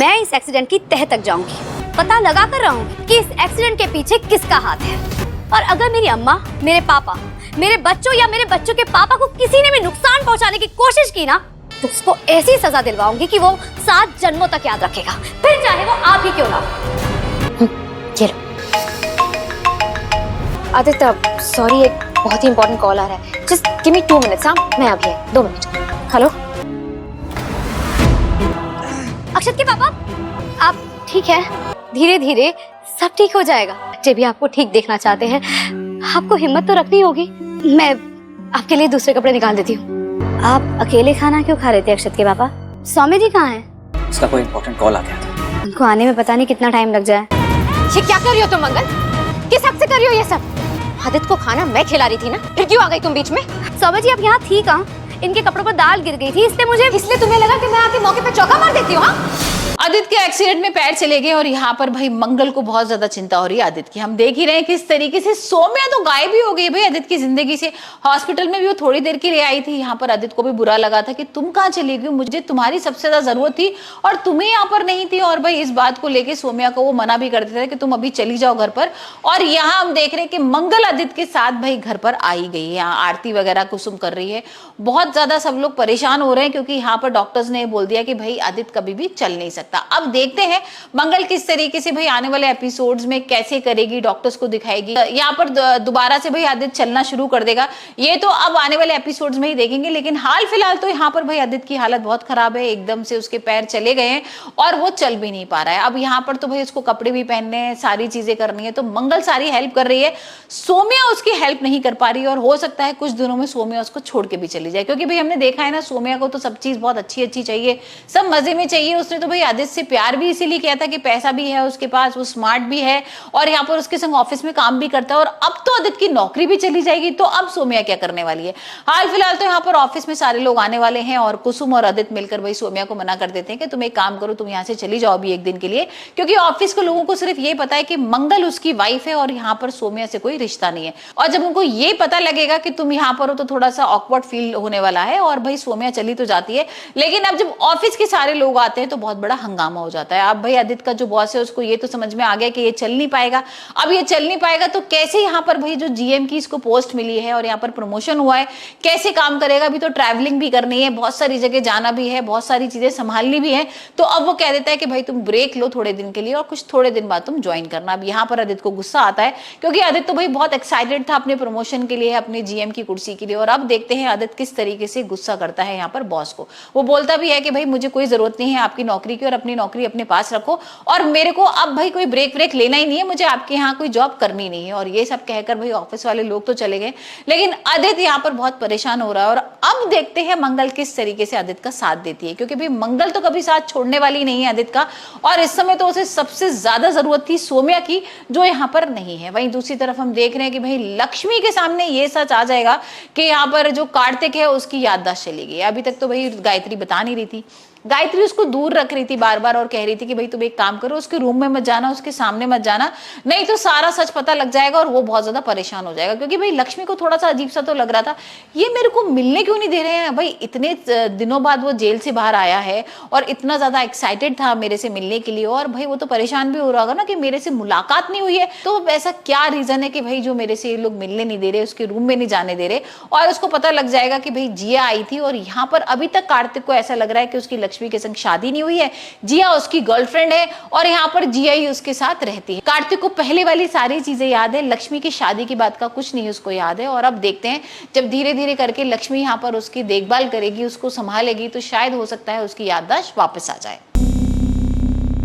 मैं इस एक्सीडेंट की तह तक जाऊंगी, पता लगा कर रहूंगी कि इस एक्सीडेंट के पीछे किसका हाथ है। और अगर मेरी अम्मा, मेरे पापा, मेरे बच्चों या मेरे बच्चों के पापा को किसी ने भी नुकसान पहुंचाने की कोशिश की ना, तो उसको ऐसी सजा दिलवाऊंगी कि वो 7 जन्मों तक याद रखेगा, फिर चाहे वो आप ही क्यों ना हो। आदित्य, सॉरी, एक बहुत ही इंपॉर्टेंट कॉल आ रहा है। Just give me 2 minutes. हाँ, मैं अभी आई, 2 मिनट। हेलो अक्षत के पापा, आप ठीक है? धीरे धीरे सब ठीक हो जाएगा। जब भी आपको ठीक देखना चाहते हैं, आपको हिम्मत तो रखनी होगी। मैं आपके लिए दूसरे कपड़े निकाल देती हूँ। आप अकेले खाना क्यों खा रहे थे अक्षत के पापा? सौम्य जी कहाँ हैं? उसका कोई इम्पोर्टेंट कॉल आ गया था। उनको आने में पता नहीं कितना टाइम लग जाए। ये क्या कर रही हो तुम मंगल? किस हक से कर रही हो ये सब? आदित्य को खाना मैं खिला रही थी ना, फिर क्यों आ गई तुम बीच में? सौम्य जी, आप यहाँ थी कहाँ? इनके कपड़ों पर दाल गिर गई थी, इसलिए तुम्हें लगा कि मैं आके मौके पे चौका मार देती हूँ? हाँ, आदित्य के एक्सीडेंट में पैर चले गए और यहाँ पर भाई मंगल को बहुत ज्यादा चिंता हो रही है आदित्य की। हम देख ही रहे हैं किस तरीके से सौम्या तो गायब ही हो गई भाई आदित्य की जिंदगी से। हॉस्पिटल में भी वो थोड़ी देर के लिए आई थी। यहाँ पर आदित्य को भी बुरा लगा था कि तुम कहाँ चली गई, मुझे तुम्हारी सबसे ज्यादा जरूरत थी और तुम्हें यहाँ पर नहीं थी। और भाई इस बात को लेकर सौम्या को वो मना भी करते थे कि तुम अभी चली जाओ घर पर। और यहाँ हम देख रहे हैं कि मंगल आदित्य के साथ भाई घर पर आई गई है। यहाँ आरती वगैरह कुसुम कर रही है। बहुत ज्यादा सब लोग परेशान हो रहे हैं क्योंकि यहाँ पर डॉक्टर्स ने बोल दिया कि भाई आदित्य कभी भी चल नहीं सकता। अब देखते हैं मंगल किस तरीके से भाई आने वाले एपिसोड्स में कैसे करेगी, डॉक्टर्स को दिखाएगी, यहाँ पर दोबारा से भाई आदित्य चलना शुरू कर देगा। ये तो अब आने वाले एपिसोड्स में ही देखेंगे। लेकिन हाल फिलहाल तो यहाँ पर भाई आदित्य की हालत बहुत खराब है। एकदम से उसके पैर चले गए हैं और वो चल भी नहीं पा रहा है। अब यहाँ पर तो भाई उसको कपड़े भी पहनने हैं, सारी चीजें करनी है। तो मंगल सारी हेल्प कर रही है, सौम्या उसकी हेल्प नहीं कर पा रही है। और हो सकता है कुछ दिनों में सौम्या उसको छोड़ के भी चली जाए, क्योंकि भाई हमने देखा है ना, सौम्या को तो सब चीज बहुत अच्छी अच्छी चाहिए, सब मजे में चाहिए। उसने तो भाई आदित्य से प्यार भी इसीलिए किया था कि पैसा भी है उसके पास, वो स्मार्ट भी है और यहाँ पर उसके संग ऑफिस में काम भी करता है। और अब तो आदित्य की नौकरी भी चली जाएगी, तो अब सौम्या क्या करने वाली है? हाल फिलहाल तो यहाँ पर ऑफिस में सारे लोग आने वाले हैं और कुसुम और आदित्य मिलकर भाई सौम्या को मना कर देते हैं कि तुम एक काम करो, तुम यहाँ से चली जाओ अभी एक दिन के लिए, क्योंकि ऑफिस के लोगों को सिर्फ ये पता है कि मंगल उसकी वाइफ है और यहाँ पर सौम्या से कोई रिश्ता नहीं है। और जब उनको ये पता लगेगा कि तुम यहाँ पर हो तो थोड़ा सा ऑकवर्ड फील होने वाला है। और भाई सौम्या चली तो जाती है, लेकिन अब जब ऑफिस के सारे लोग आते हैं तो बहुत बड़ा हंगामा हो जाता है। अब भाई आदित्य का जो बॉस है उसको ये तो समझ में आ गया कि ये चल नहीं पाएगा। अब ये चल नहीं पाएगा तो कैसे यहाँ पर भाई जो जीएम की इसको पोस्ट मिली है और यहाँ पर प्रमोशन हुआ है, कैसे काम करेगा? अभी तो ट्रैवलिंग भी करनी है, बहुत सारी जगह जाना भी है, बहुत सारी चीजें संभालनी भी है। तो अब वो कह देता है कि भाई तुम ब्रेक लो थोड़े दिन के लिए और कुछ थोड़े दिन बाद तुम ज्वाइन करना। अब यहाँ पर आदित्य को गुस्सा आता है, क्योंकि आदित्य तो भाई बहुत एक्साइटेड था अपने प्रमोशन के लिए, अपने जीएम की कुर्सी के लिए। और अब देखते हैं आदित्य किस तरीके से गुस्सा करता है यहाँ पर बॉस को। वो बोलता भी है कि भाई मुझे कोई जरूरत नहीं है आपकी नौकरी की और अपनी नौकरी अपने पास रखो और मेरे को अब भाई कोई ब्रेक लेना ही नहीं है, मुझे आपके यहाँ कोई जॉब करनी नहीं है। और ये सब कहकर भाई ऑफिस वाले लोग तो चले गए, लेकिन आदित्य यहाँ पर बहुत परेशान हो रहा है। और अब देखते हैं मंगल किस तरीके से आदित्य का साथ देती है, क्योंकि भाई मंगल तो कभी साथ छोड़ने वाली नहीं है आदित्य का। और इस समय तो उसे सबसे ज्यादा जरूरत थी सौम्या की, जो यहाँ पर नहीं है। वहीं दूसरी तरफ हम देख रहे हैं कि भाई लक्ष्मी के सामने ये सच आ जाएगा कि यहाँ पर जो कार्तिक है उसकी याददाश्त चली गई। अभी तक तो भाई गायत्री बता नहीं रही थी, गायत्री उसको दूर रख रही थी बार बार और कह रही थी कि भाई तुम एक काम करो, उसके रूम में मत जाना, उसके सामने मत जाना, नहीं तो सारा सच पता लग जाएगा और वो बहुत ज्यादा परेशान हो जाएगा। क्योंकि भाई लक्ष्मी को थोड़ा सा अजीब सा तो लग रहा था, ये मेरे को मिलने क्यों नहीं दे रहे हैं? भाई इतने दिनों बाद वो जेल से बाहर आया है और इतना ज्यादा एक्साइटेड था मेरे से मिलने के लिए, और भाई वो तो परेशान भी हो रहा होगा ना कि मेरे से मुलाकात नहीं हुई है। तो ऐसा क्या रीजन है कि भाई जो मेरे से ये लोग मिलने नहीं दे रहे, उसके रूम में नहीं जाने दे रहे? और उसको पता लग जाएगा कि भाई जिया आई थी और यहाँ पर अभी तक कार्तिक को ऐसा लग रहा है कि उसकी लक्ष्मी के संग शादी नहीं हुई है, जिया उसकी गर्लफ्रेंड है और यहाँ पर जिया ही उसके साथ रहती है। कार्तिक को पहले वाली सारी चीजें याद है, लक्ष्मी की शादी की बात का कुछ नहीं उसको याद है। और अब देखते हैं जब धीरे धीरे करके लक्ष्मी यहाँ पर उसकी देखभाल करेगी, उसको संभालेगी, तो शायद हो सकता है उसकी याददाश्त वापस आ जाए।